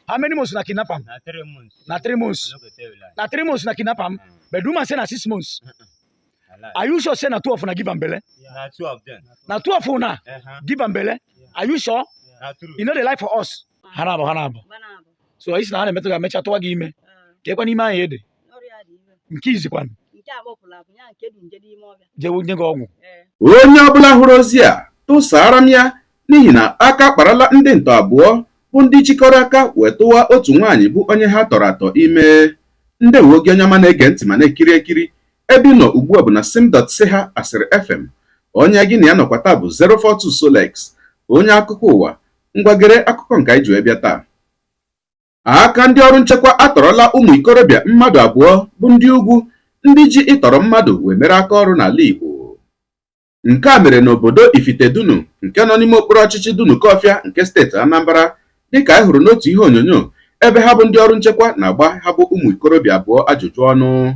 How many months na kidnap am? Na 3 months. Na 3 months. I no go tell you lie. Na 3 months na kidnap am. But the woman say na 6 months. Are you sure say na 2 of una give am belle? Na 2 of them. Na 2 of una give am belle? Are you sure? Na true. You know the life for us. Hanabo. So isi na ha na-emetụ ga-emecha tụwa gị ime. Ka ekwe n'ime anyị ede. Nke izikwanụ. Jewu nye gị ọgwụ. Onye ọbụla hụrụ ozi a tụsara m ya n'ihi na aka kparala ndị ntọ abụọ bụ ndị jikọrọ aka wee tụwa otu nwaanyị bụ onye ha tọrọ atọ ime. Ndị uwe ojii onye ọma na-ege ntị ma na-ekiri ekiri ebe ị nọ ugbu a bụ na sim.ha asịrị FM. Onye gị na ya nọkwa taa bụ 042 Solex, onye akụkọ ụwa. Ngwagere akụkọ nke anyị ji wee bịa taa. Aka ndị ọrụ nchekwa atọrọla ụmụ ikorobịa mmadụ abụọ bụ ndị ugwu ndị ji ịtọrọ mmadụ wee mere aka ọrụ n'ala Igbo. Nke a mere n'obodo Ifitedunu nke nọ n'ime okpuru ọchịchị Dunukọfịa nke steeti Anambra, dịka anyị hụrụ n'otu ihe onyonyo ebe ha bụ ndị ọrụ nchekwa na-agba ha bụ ụmụ ikorobịa abụọ ajụjụ ọnụ.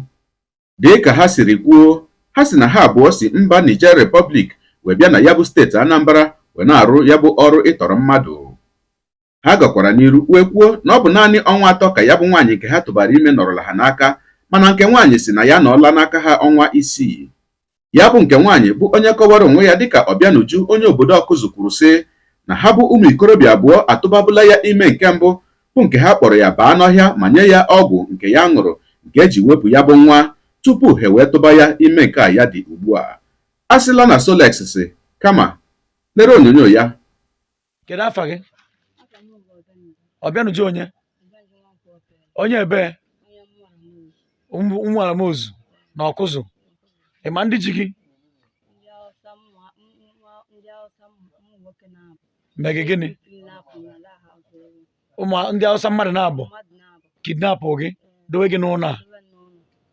Dịka ha siri kwuo, ha si na ha abụọ si mba Niger Republic wee bịa na ya bụ steeti Anambra wee na-arụ ya bụ ọrụ ịtọrọ mmadụ. Ha gakwara n'iru wee kwuo na ọ bụ naanị ọnwa 3 ka ya bụ nwaanyị nke ha tụbara ime nọrọla ha n'aka, mana nke nwaanyị si na ya nọọla n'aka ha ọnwa 6. Ya bụ nke nwaanyị bụ onye kọwara onwe ya dịka Ọbịanuju onye obodo Ọkụzụ kwuru sị na ha bụ ụmụ ikorobịa abụọ atụbabụla ya ime nke mbụ bụ nke ha kpọrọ ya baa n'ọhịa ma nye ya ọgwụ nke ya ṅụrụ nke eji wepụ ya bụ nwa tupu ha wee tụba ya ime nke a ya dị ugbu a. A sịla na Solex si kama lere onyonyo ya. Kedu afa gị? Ọbịanuju onye? Onye ebe? Ụmụ Alamozu na Ọkụzụ. Ị ma ndị ji gị? Mege gịnị? Ụmụ ndị Hausa mmadụ na-abụ kidnap gị dowe gị n'ụlọ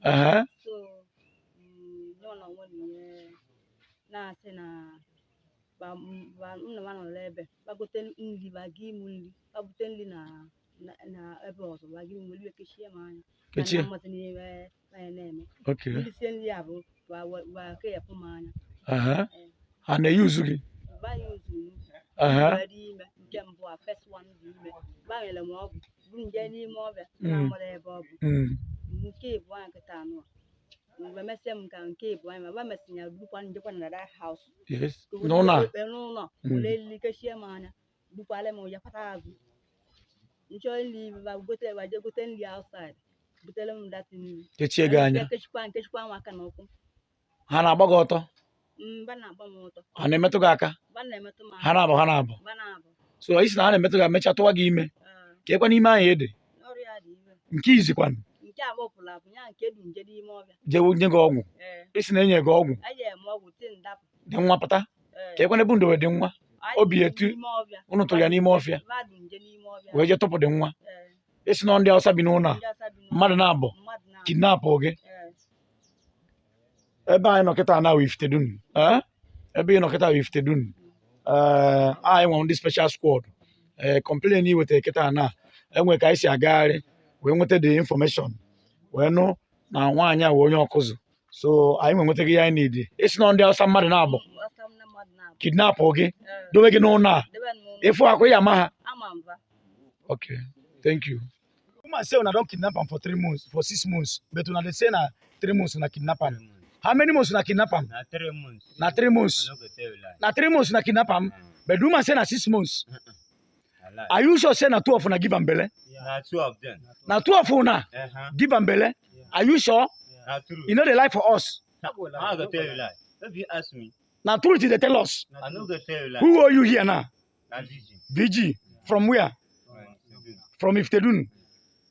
a. Okay. Ha na-eyuzu gị? Yes. N'ụlọ kechie gị anya. Ha na-agba gị ọtọ? Ha na-emetụ gị aka? Ha na-abụ. So isi na ha na-emetụ gị emecha tụwa gị ime. Ka ekwe n'ime anyị ede. Nke izikwanụ. Jewu nye gị ọgwụ. Isi na-enye gị ọgwụ. Dị nwa pụta. Ka ekwe n'ebe ndowe dị nwa. Obi etu unu tụrụ ya n'ime ọfịa wee je tụpụ dị nwa. Isi na ndị Hausa bi n'ụlọ a mmadụ na-abụ kidnap gị. Ebe anyị nọkịta na Ifitedunu. Ebe ị nọkịta Ifitedunu. Anyị nwe ndị special squad. Complain iweta kịta na enwe ka anyị si agagharị wee nweta the information wee nụ na nwaanyị a wee onye Ọkụzụ. So anyị nweta gị ya anyị need. Isi na ndị Hausa mmadụ na-abụ kidnap gị dowe gị n'ụlọ a. Ịfụ akwa ya ama ha. Okay, thank you. Woman say una don kidnap am for 3 months, for 6 months, but una dey say na 3 months una kidnap am. How many months una kidnap am? Na 3 months. Na 3 months. I no go tell you lie. Na 3 months una kidnap am, but the woman say na 6 months. Are you sure say na 2 of una give am belle? Na 2 of them. Na 2 of una give am belle? Are you sure? Na true. You know the life for us. I no go tell you lie. If you ask me, Na truth they tell us. I no go tell you lie. Who are you here now? Na Gigi. VG. From where? From Ifitedunu.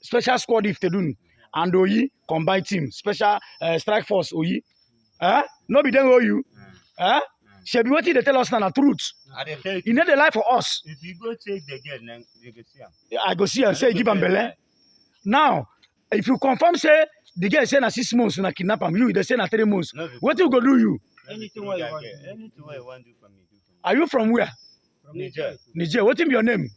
Special squad Ifitedunu. And Oyi combined team. Special strike force Oyi. No be them owe you. Shebi wetin they tell us now na truth. I dey tell you. You know the life for us. If you go take the girl, then you go see am. I go see and say give am belle. Now, if you confirm say the girl say na 6 months una kidnap am, you they say na 3 months. What you go do you? Anything what you want. Anything what you want do for me, do for me. Are you from where? From Niger. Niger. What is your name?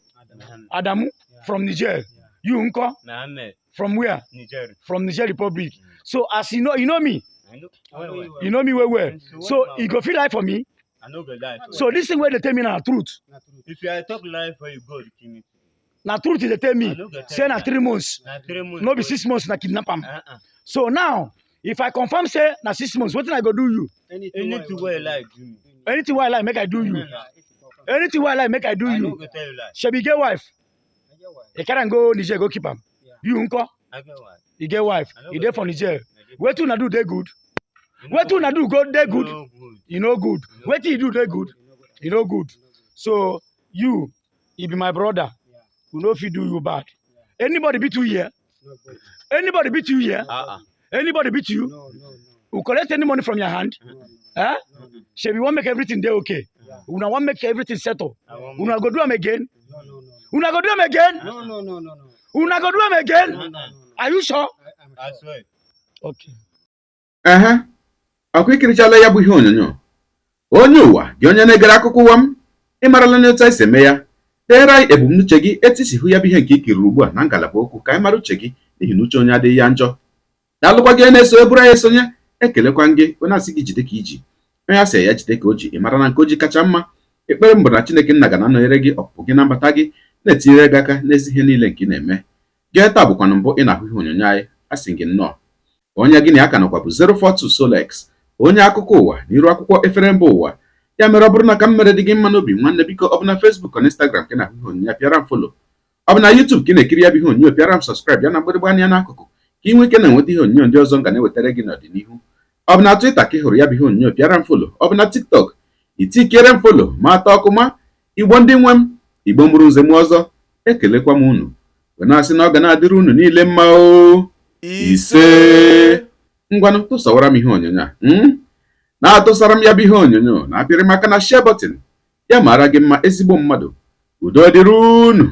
Adamu. From Niger. You unko? Mohammed. From where? Niger. From Niger Republic. So as you know me. I know. Well. You know me well. So you go feel like for me. I know go lie. So this thing where they tell me na truth. If you talk lie for you, God kill me. Na truth they tell me. I no go tell Say you na that. 3 months. Na 3 months. No be 6 months na kidnap am. So now, if I confirm say na 6 months, what I go do you? Anything where you like do me. Anything why I like make I do you. Anything why I like make I do I no you. go tell you that. Shebi get wife. You can't go Niger go keep am. You unko. I get what? You get wife. I no You go there tell for you. Niger. Wait till na do they good. Wait till na do go they good. No good. You know good. Wait till you do they good. You know good. So you be my brother. We know if you do you bad. Anybody beat you here? Anybody beat you here? Anybody beat you? Who collect any money from your hand? Huh? Shall we want make everything there okay? We want make everything settle. We not go do them again. We not go do them again. No. We not go do them again. Are you sure? I swear. Okay. Ọkụ ikirichala ya bụ ihe onyonyo. Onye ụwa gị onye na-egere akụkọ ụwa m, ịmarala na otu anyị si eme ya. Deere anyị ebumnuche gị etu isi hụ ya bụ ihe nke ikiri ugbu a na ngalaba okwu ka anyị mara uche gị n'ihi na uche onye adịghị ya njọ. Daalụkwa gị na-eso eburu anyị esonye, ekelekwa gị onye asị gị jide ka iji. Onye asị ya jide ka o ji, ịmara na nke o ji kacha mma. Ekpere mbụ na Chineke nna ga na-anọnyere gị ọpụpụ gị na mbata gị, na-etinyere gị aka n'ezi ihe niile nke ị na-eme. Gee taa bụkwanụ mbụ ị na-ahụ ihe onyonyo anyị, asị gị nnọọ. Onye gị na ya ka nọkwa bụ 042 Solex, onye akụkọ ụwa n'iru akwụkwọ efere mba ụwa. Ya mere ọ bụrụ na ka m mere dị gị mma n'obi nwanne, biko ọ bụ na Facebook na Instagram ka na-ahụ ihe onyonyo, pịara m follow. Ọ bụ na YouTube ka ị na-ekiri ya bụ ihe onyonyo, pịara m subscribe ya na mgbịrịgba anya n'akụkụ ka ị nwee ike na-enweta ihe onyonyo ndị ọzọ nga na-ewetara gị n'ọdịnihu. Ọ bụ na Twitter ka ị hụrụ ya bụ ihe onyonyo, pịara m follow. Ọ bụ na TikTok itikere m follow ma atọ ọkụ ma Igbo ndị nwe m, Igbo mụrụ nze m ọzọ, ekelekwa m unu wee na-asị na ọ ga na-adịrị unu niile mma o. Ise ngwanụ tụsawara m ihe onyonyo a na-atụsara m ya bụ ihe onyonyo na-apịrị m aka na share button ya mara gị mma ezigbo mmadụ. Udo dịrị unu.